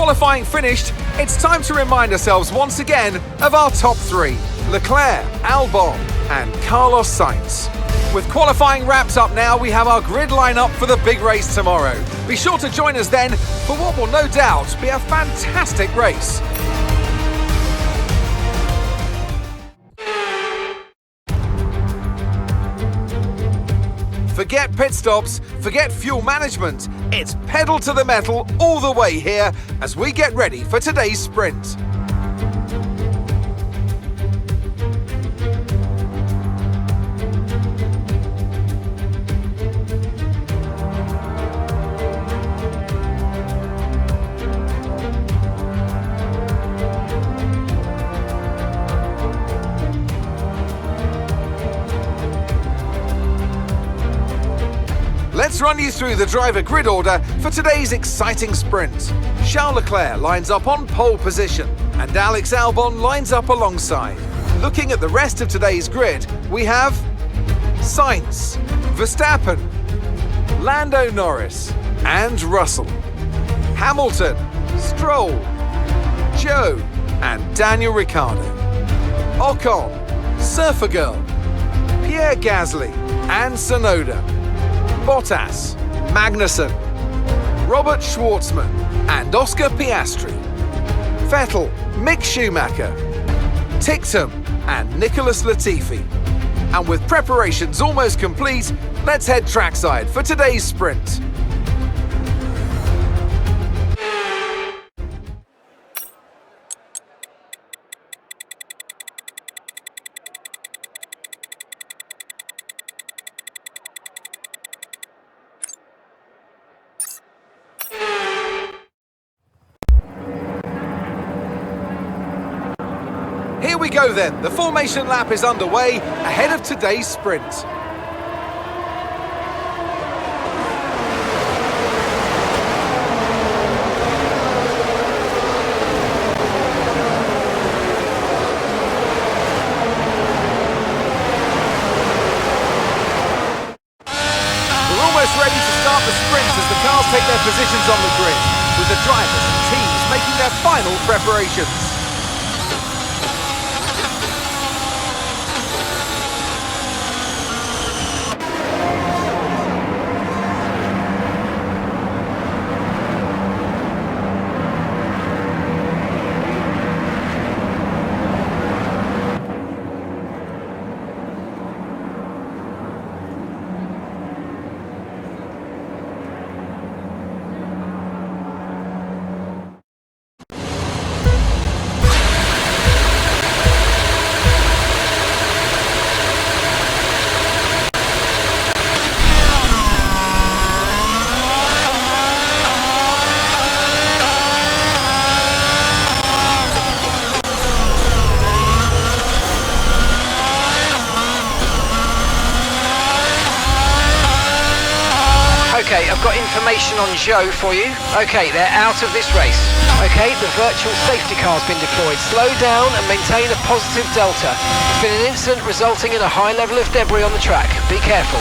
qualifying finished, it's time to remind ourselves once again of our top three: Leclerc, Albon and Carlos Sainz. With qualifying wrapped up now, we have our grid lineup for the big race tomorrow. Be sure to join us then for what will no doubt be a fantastic race. Forget pit stops, forget fuel management. It's pedal to the metal all the way here as we get ready for today's sprint. Let's run you through the driver grid order for today's exciting sprint. Charles Leclerc lines up on pole position and Alex Albon lines up alongside. Looking at the rest of today's grid, we have Sainz, Verstappen, Lando Norris and Russell, Hamilton, Stroll, Joe and Daniel Ricciardo, Ocon, Surfer Girl, Pierre Gasly and Tsunoda, Bottas, Magnussen, Robert Schwartzman and Oscar Piastri, Vettel, Mick Schumacher, Ticktum and Nicholas Latifi. And with preparations almost complete, let's head trackside for today's sprint. Here we go then, the formation lap is underway ahead of today's sprint. We're almost ready to start the sprint as the cars take their positions on the grid, with the drivers and teams making their final preparations. Okay, I've got information on Joe for you. Okay, they're out of this race. Okay, the virtual safety car's been deployed. Slow down and maintain a positive delta. There's been an incident resulting in a high level of debris on the track. Be careful.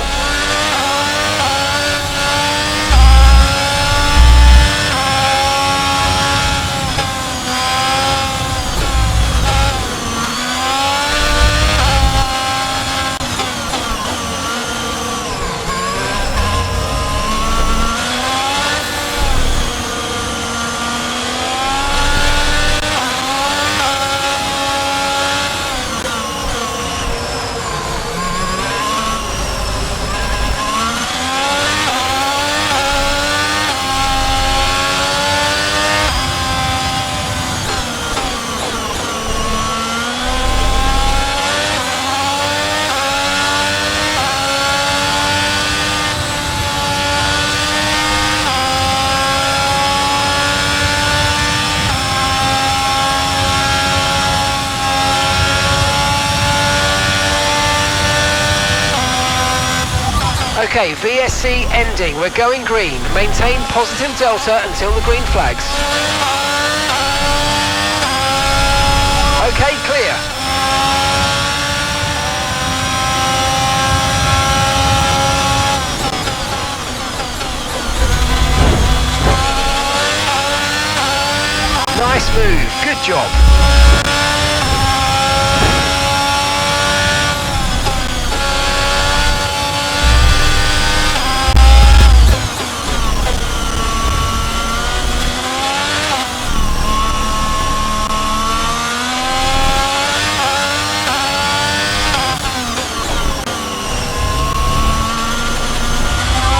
Okay, VSC ending. We're going green. Maintain positive delta until the green flags. Okay, clear. Nice move, good job.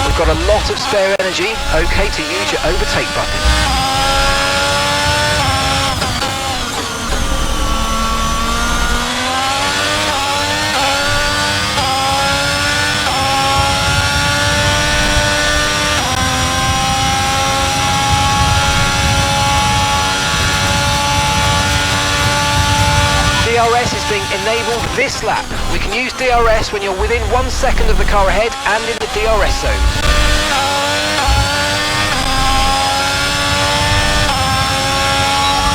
We've got a lot of spare energy, okay to use your overtake button. DRS is being enabled this lap. We can use DRS when you're within 1 second of the car ahead and in the DRS zone.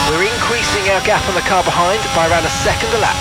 We're increasing our gap on the car behind by around a second a lap.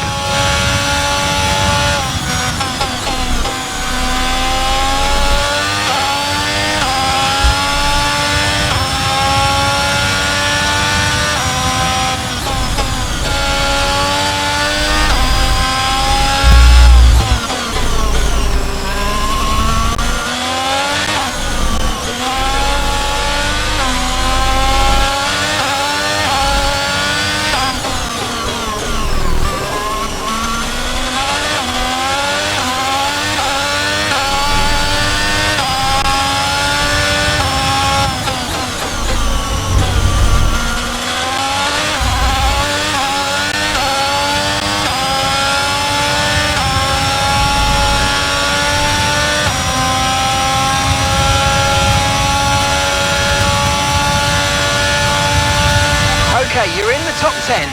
Okay, you're in the top 10.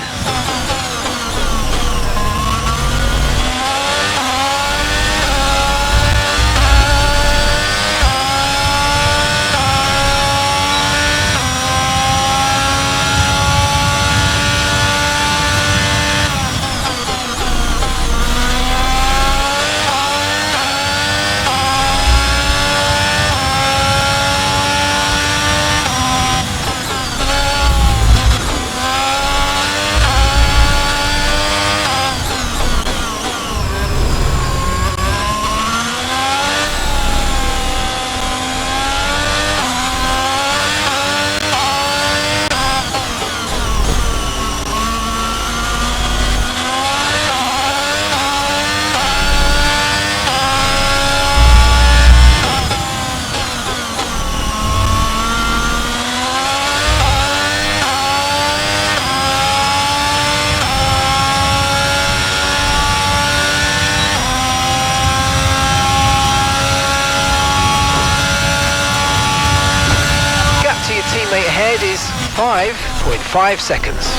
Teammate ahead is 5.5 seconds.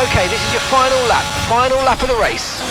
Okay, this is your final lap of the race.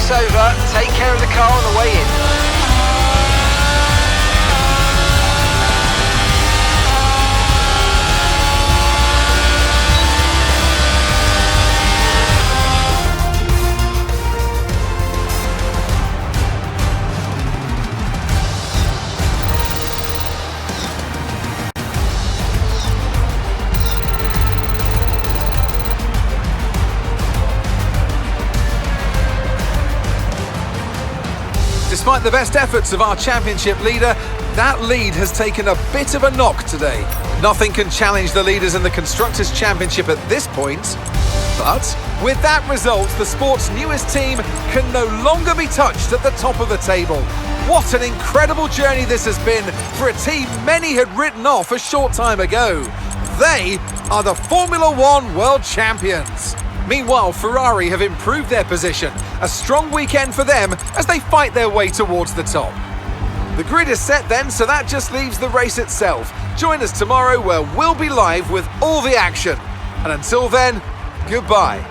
race over. Take care of the car on the way in. Despite the best efforts of our championship leader, that lead has taken a bit of a knock today. Nothing can challenge the leaders in the Constructors' Championship at this point. But with that result, the sport's newest team can no longer be touched at the top of the table. What an incredible journey this has been for a team many had written off a short time ago. They are the Formula One World Champions. Meanwhile, Ferrari have improved their position. A strong weekend for them as they fight their way towards the top. The grid is set then, so that just leaves the race itself. Join us tomorrow where we'll be live with all the action. And until then, goodbye.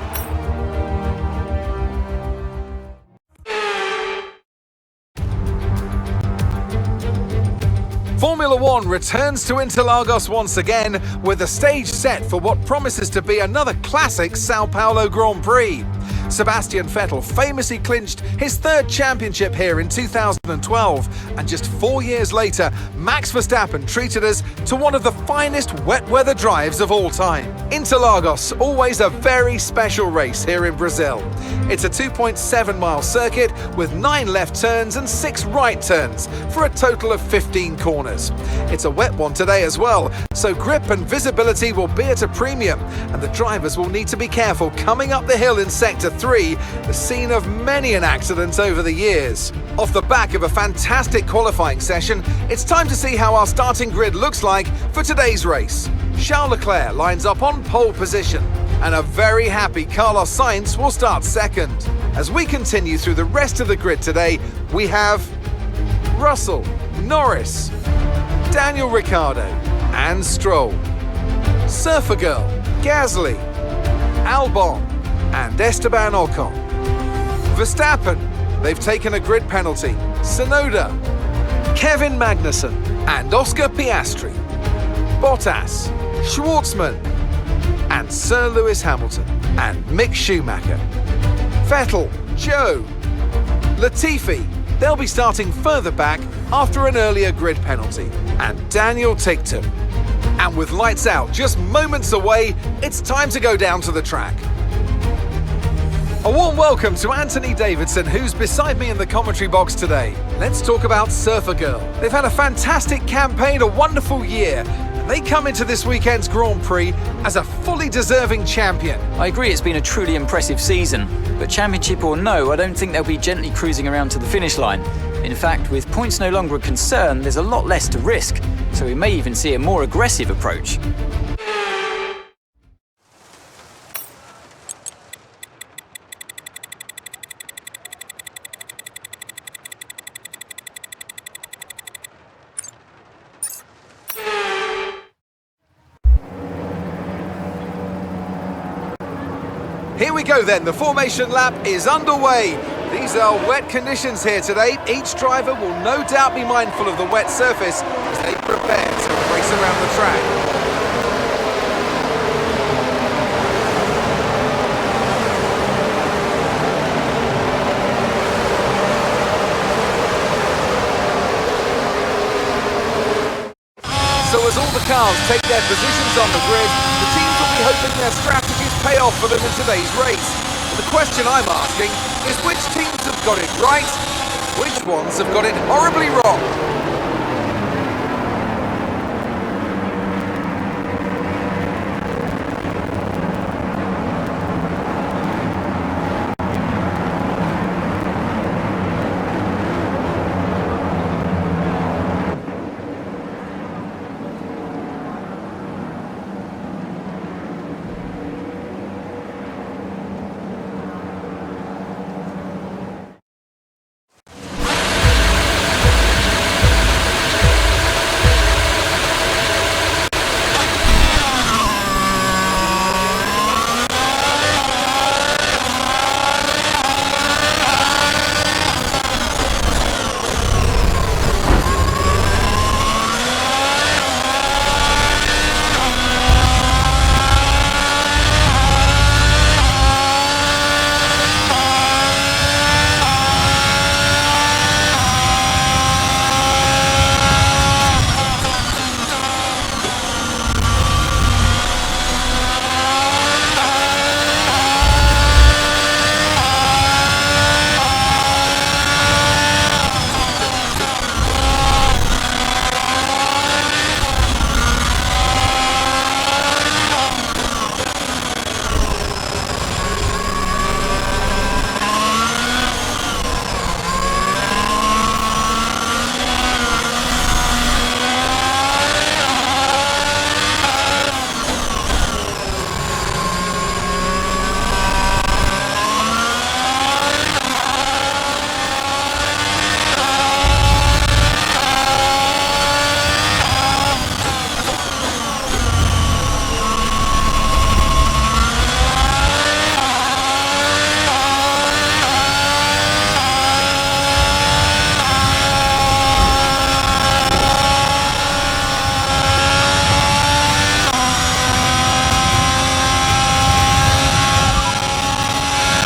Formula One returns to Interlagos once again with the stage set for what promises to be another classic Sao Paulo Grand Prix. Sebastian Vettel famously clinched his third championship here in 2012, and just 4 years later, Max Verstappen treated us to one of the finest wet weather drives of all time. Interlagos, always a very special race here in Brazil. It's a 2.7-mile circuit with 9 left turns and 6 right turns for a total of 15 corners. It's a wet one today as well, so grip and visibility will be at a premium, and the drivers will need to be careful coming up the hill in Sector 3, the scene of many an accident over the years. Off the back of a fantastic qualifying session, it's time to see how our starting grid looks like for today's race. Charles Leclerc lines up on pole position, and a very happy Carlos Sainz will start second. As we continue through the rest of the grid today, we have Russell, Norris, Daniel Ricciardo and Stroll, Surfer Girl, Gasly, Albon and Esteban Ocon. Verstappen, they've taken a grid penalty. Tsunoda, Kevin Magnussen and Oscar Piastri. Bottas, Schwartzman and Sir Lewis Hamilton and Mick Schumacher. Vettel, Joe, Latifi, they'll be starting further back after an earlier grid penalty. And Daniel Ticktum. And with lights out just moments away, it's time to go down to the track. A warm welcome to Anthony Davidson, who's beside me in the commentary box today. Let's talk about Surfer Girl. They've had a fantastic campaign, a wonderful year. They come into this weekend's Grand Prix as a fully deserving champion. I agree it's been a truly impressive season, but championship or no, I don't think they'll be gently cruising around to the finish line. In fact, with points no longer a concern, there's a lot less to risk, so we may even see a more aggressive approach. Here we go then, the formation lap is underway. These are wet conditions here today. Each driver will no doubt be mindful of the wet surface as they prepare to race around the track. So as all the cars take their positions on the grid, the teams will be hoping their strategies pay off for them in today's race. But the question I'm asking is which teams have got it right, which ones have got it horribly wrong?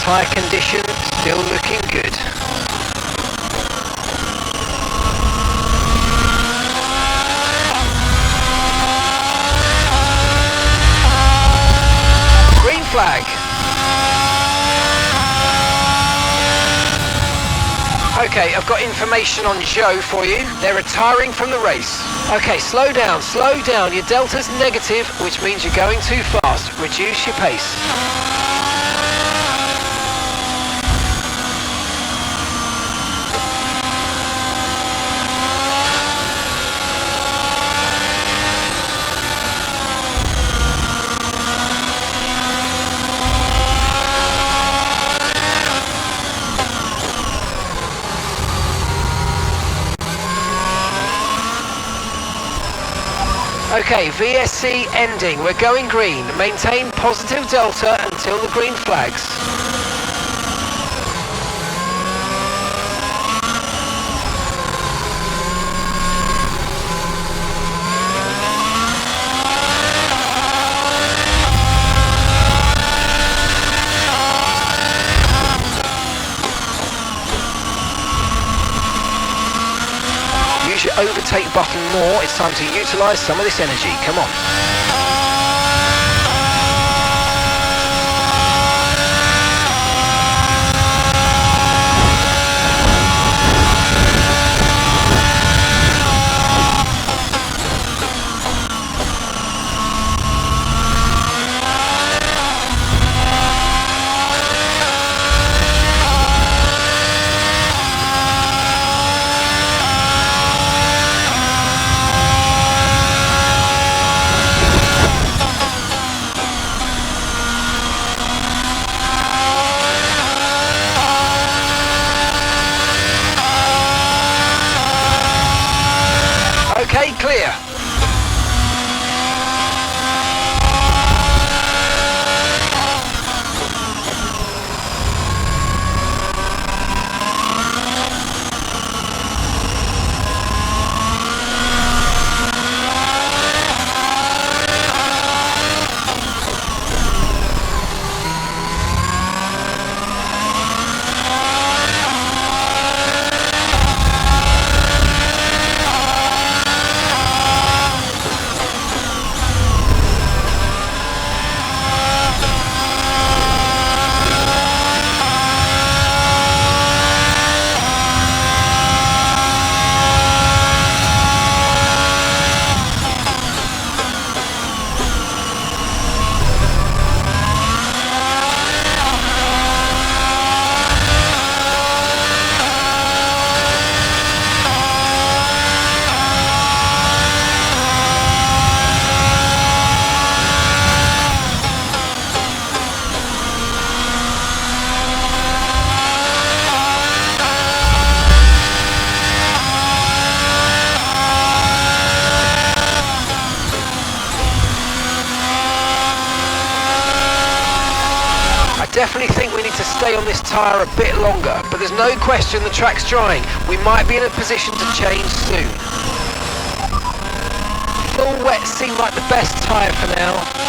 tyre condition still looking good. Green flag. Okay, I've got information on Joe for you. They're retiring from the race. Okay, slow down, slow down. Your delta's negative, which means you're going too fast. Reduce your pace. Okay, VSC ending. We're going green. Maintain positive delta until the green flags. Use your overtake button more. It's time to utilise some of this energy. Come on. Okay, clear. Definitely think we need to stay on this tyre a bit longer, but there's no question the track's drying. We might be in a position to change soon. Full wet seemed like the best tyre for now.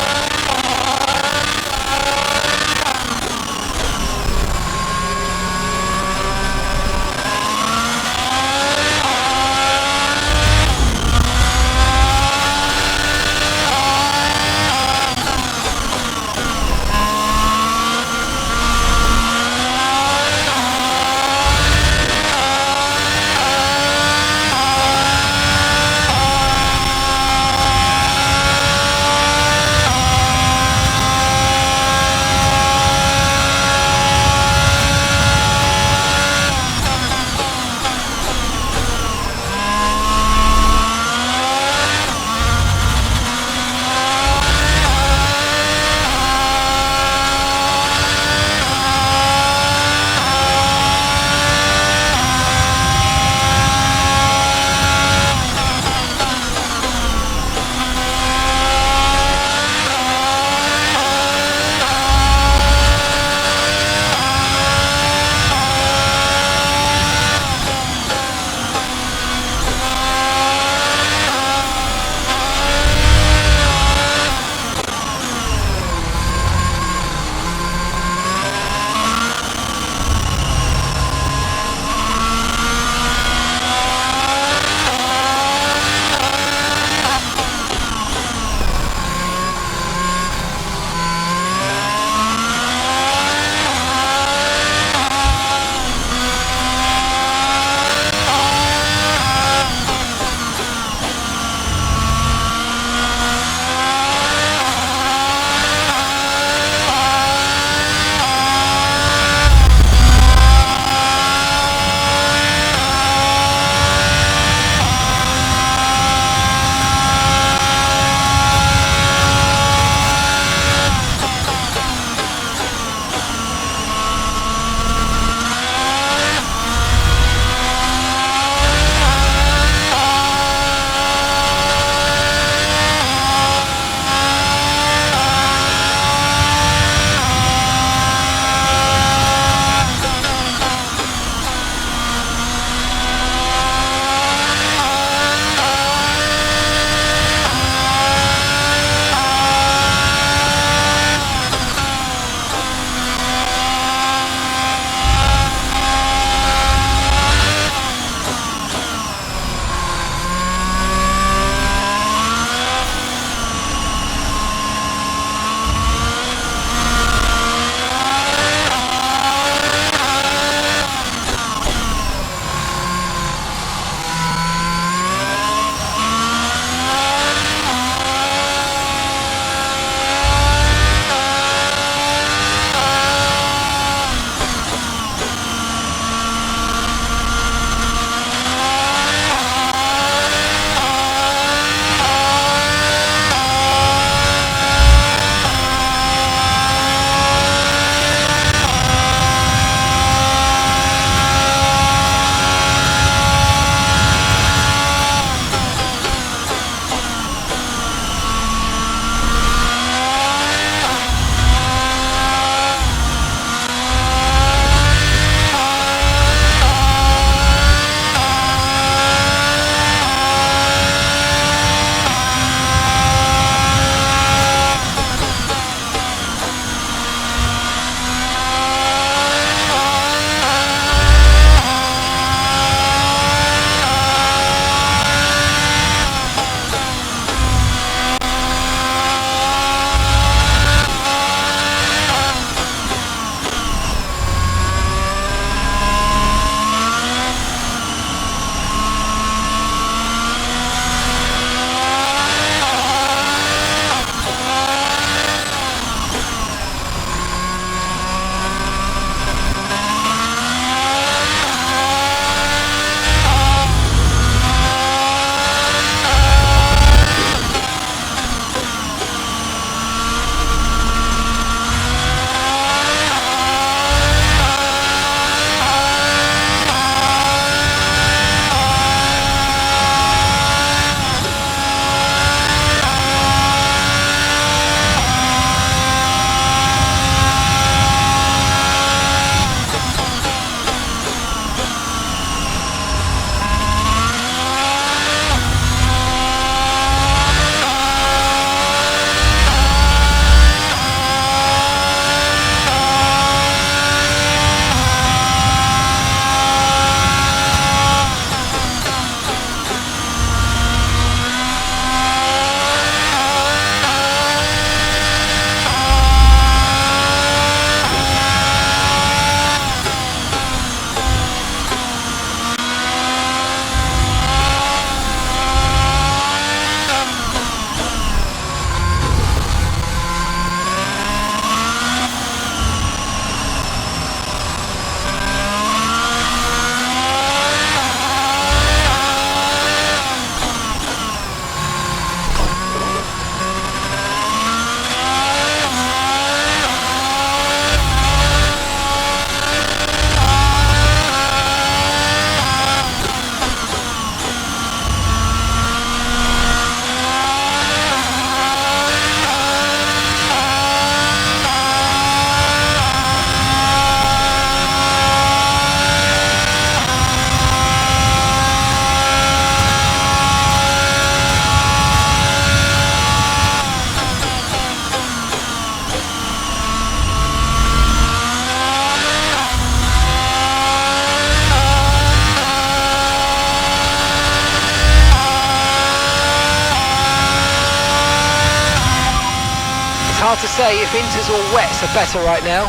hard to say if inters or wets are better right now.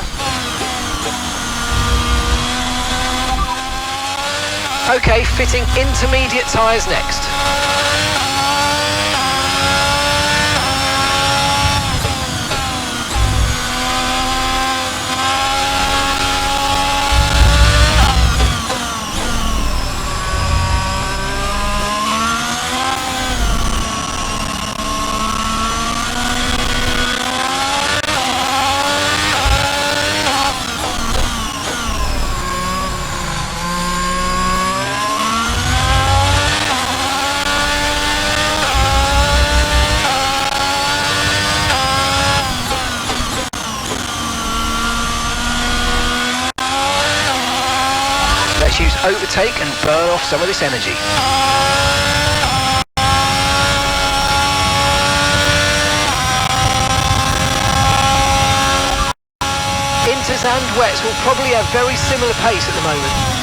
Okay, fitting intermediate tyres next. Use overtake and burn off some of this energy. Inters and wets will probably have very similar pace at the moment.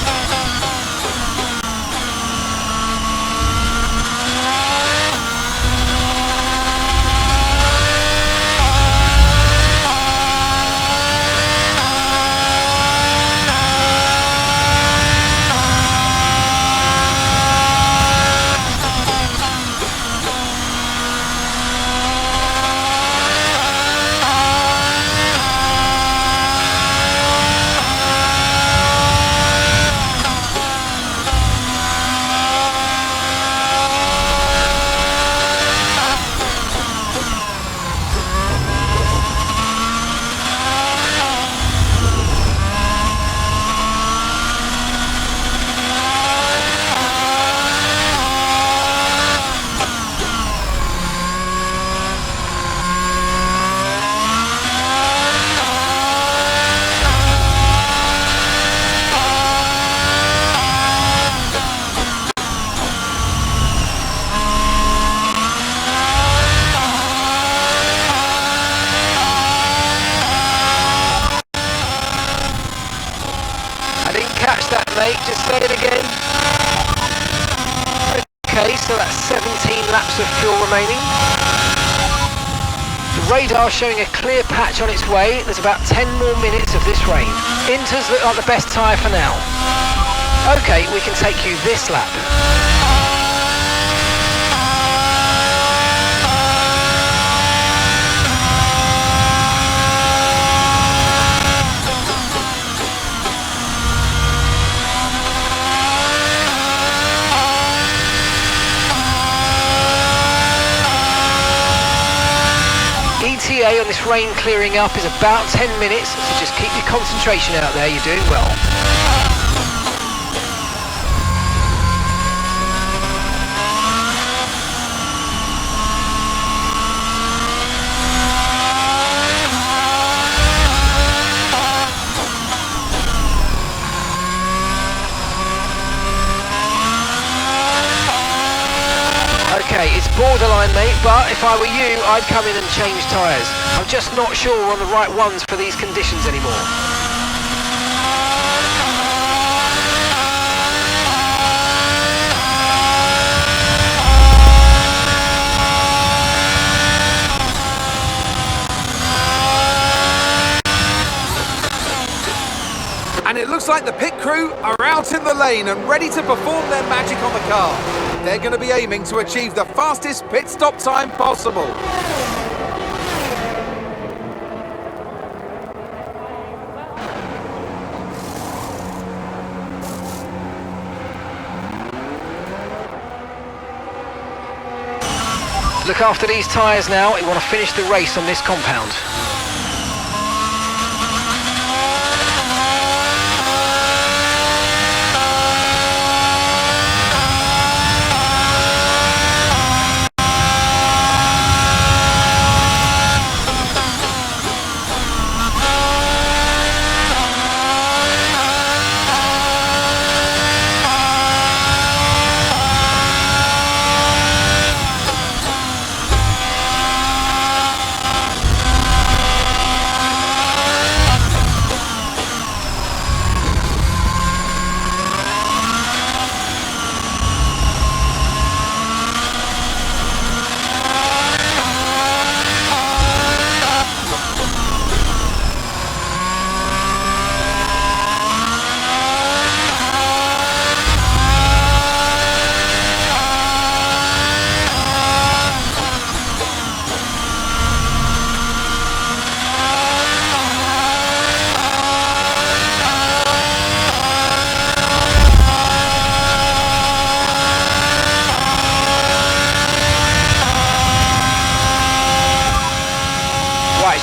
Just say it again. Okay, so that's 17 laps of fuel remaining. The radar showing a clear patch on its way. There's about 10 more minutes of this rain. Inters look like the best tyre for now. Okay, we can take you this lap. ETA on this rain clearing up is about 10 minutes, so just keep your concentration out there, you're doing well. Okay, it's borderline, mate, but if I were you, I'd come in and change tyres. I'm just not sure we're on the right ones for these conditions anymore. And it looks like the pit crew are out in the lane and ready to perform their magic on the car. They're going to be aiming to achieve the fastest pit stop time possible. Look after these tyres now, we want to finish the race on this compound.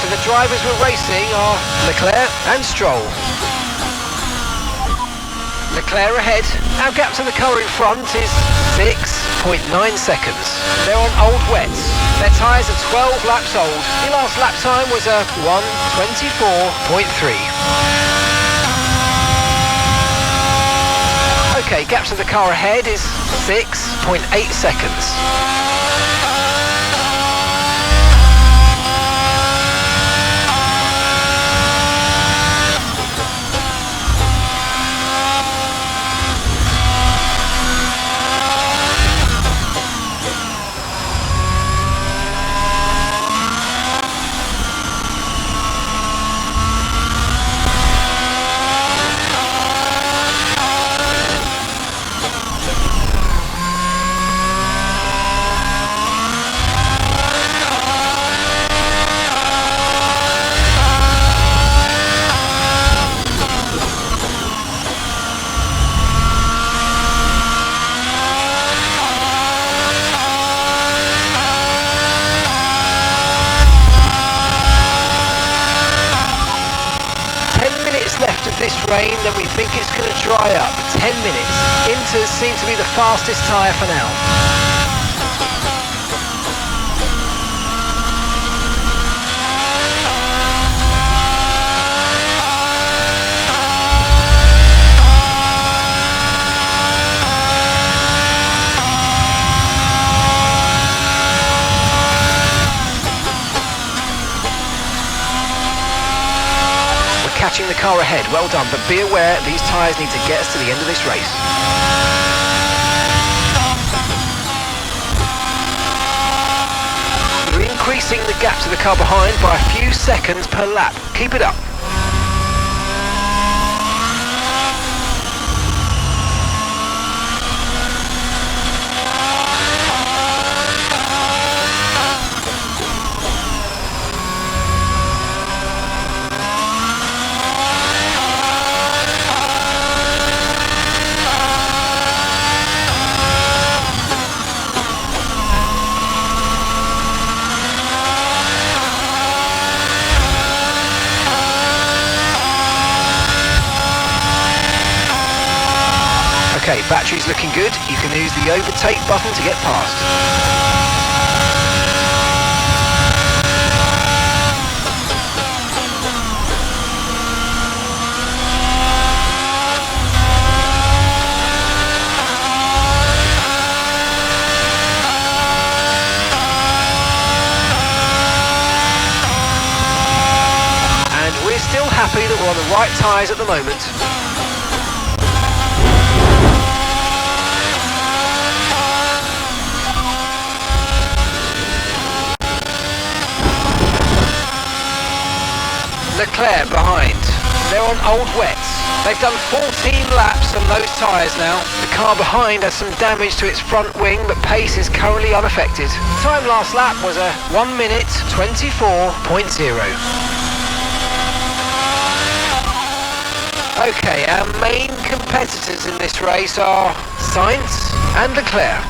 So the drivers we're racing are Leclerc and Stroll. Leclerc ahead. Our gap to the car in front is 6.9 seconds. They're on old wets. Their tyres are 12 laps old. The last lap time was a 1:24.3. Okay, gap to the car ahead is 6.8 seconds. 10 minutes left of this rain, then we think it's going to dry up. 10 minutes. Inters seem to be the fastest tyre for now. Catching the car ahead, well done, but be aware these tyres need to get us to the end of this race. We're increasing the gap to the car behind by a few seconds per lap. Keep it up. Okay, battery's looking good. You can use the overtake button to get past. And we're still happy that we're on the right tyres at the moment. Leclerc behind. They're on old wets. They've done 14 laps on those tyres now. The car behind has some damage to its front wing, but pace is currently unaffected. Time last lap was a 1:24.0. Okay, our main competitors in this race are Sainz and Leclerc.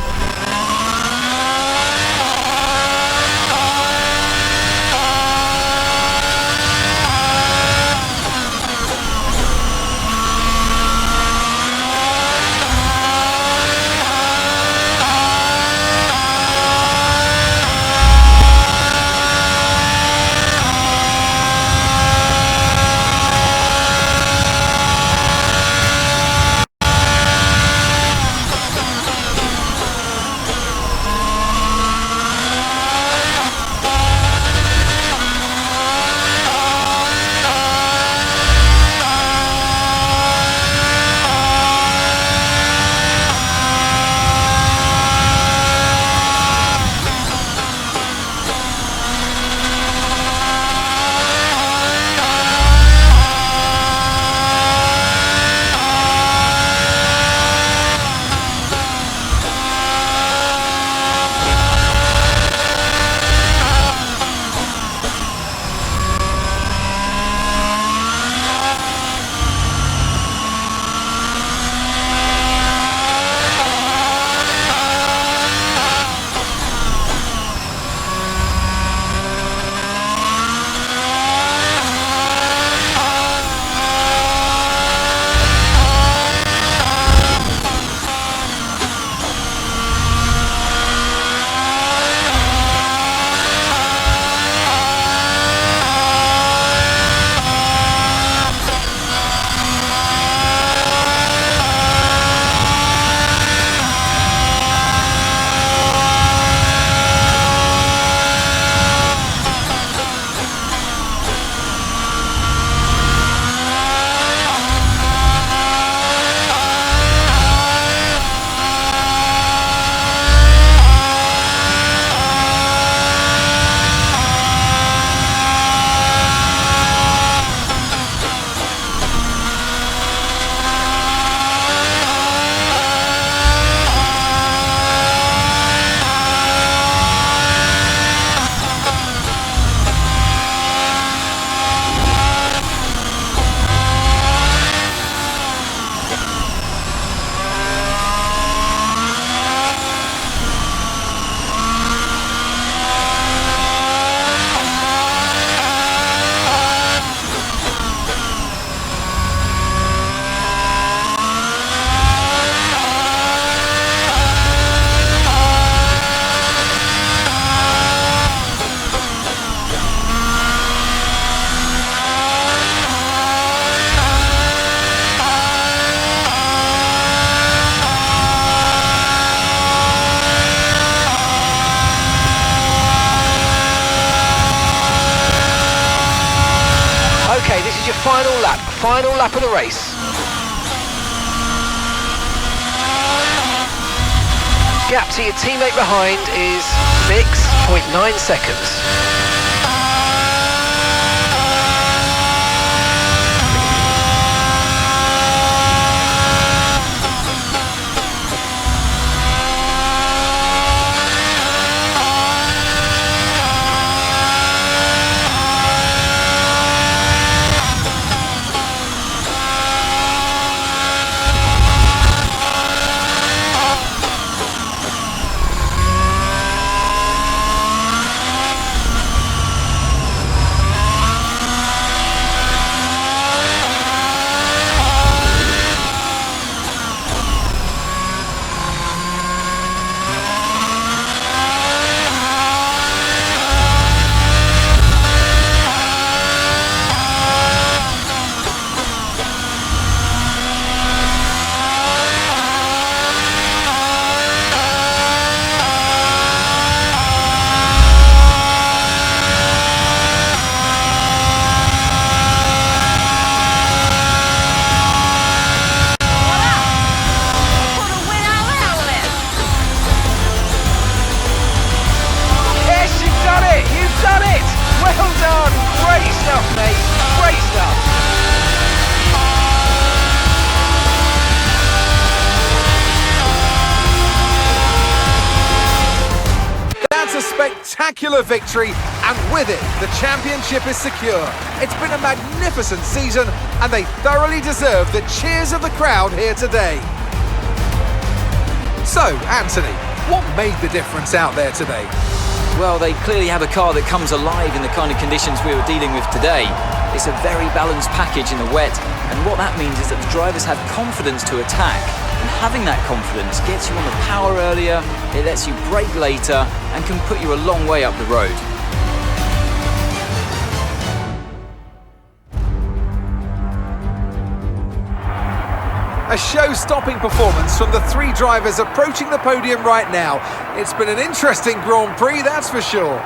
Okay, this is your final lap of the race. Gap to your teammate behind is 6.9 seconds. Spectacular victory, and with it, the championship is secure. It's been a magnificent season, and they thoroughly deserve the cheers of the crowd here today. So, Anthony, what made the difference out there today? Well, they clearly have a car that comes alive in the kind of conditions we were dealing with today. It's a very balanced package in the wet, and what that means is that the drivers have confidence to attack. And having that confidence gets you on the power earlier, it lets you brake later, and can put you a long way up the road. A show-stopping performance from the three drivers approaching the podium right now. It's been an interesting Grand Prix, that's for sure.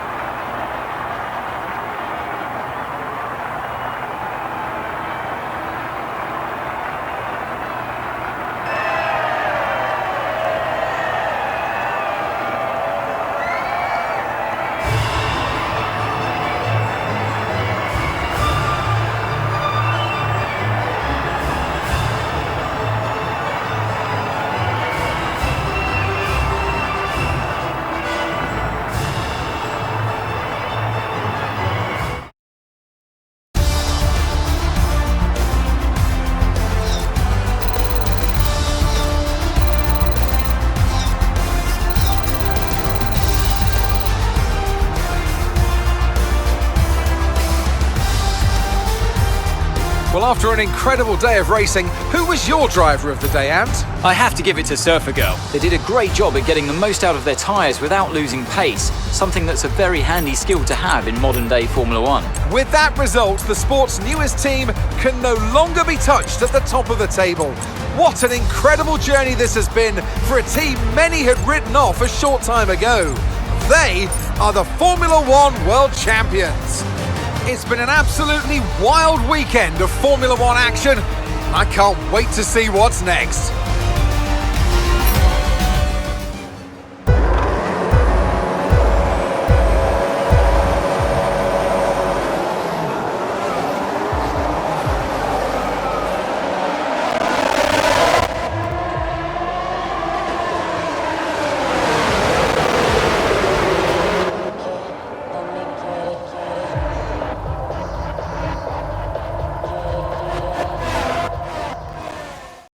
Well, after an incredible day of racing, who was your driver of the day, Ant? I have to give it to Surfer Girl. They did a great job at getting the most out of their tyres without losing pace, something that's a very handy skill to have in modern-day Formula One. With that result, the sport's newest team can no longer be touched at the top of the table. What an incredible journey this has been for a team many had written off a short time ago. They are the Formula One World Champions. It's been an absolutely wild weekend of Formula One action. I can't wait to see what's next.